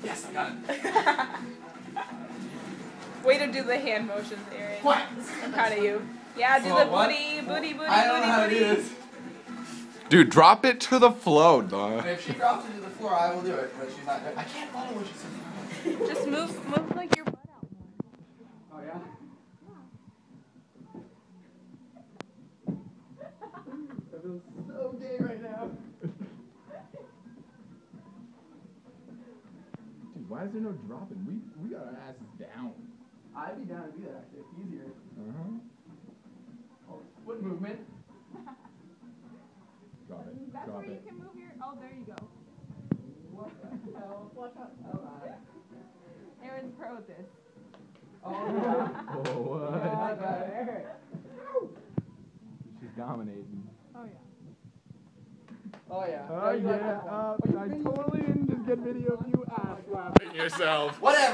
Yes, I got it. Way to do the hand motions, Aaron. What? I'm proud of you. Yeah, do the booty, booty, booty, I don't know how to booty, do booty. this. Dude, drop it to the floor, dog. If she drops it to the floor, I will do it, but she's not doing it. I can't follow what she's saying. Just move like your butt out more. Oh, yeah? I feel so gay right now. Dude, why is there no dropping? We got our asses down. I'd be down to do that, actually. It's easier. Uh-huh. Oh, foot movement. Drop it. That's Drop where you it. can move your. Oh, there you go. What the hell? Watch out. Oh, Aaron's pro at this. oh yeah. Oh, what? Yeah, I got it. She's dominating. Oh yeah. Oh, yeah. Oh, No, you like yeah. that one. I totally didn't just get video of you ass slapping yourself. Whatever.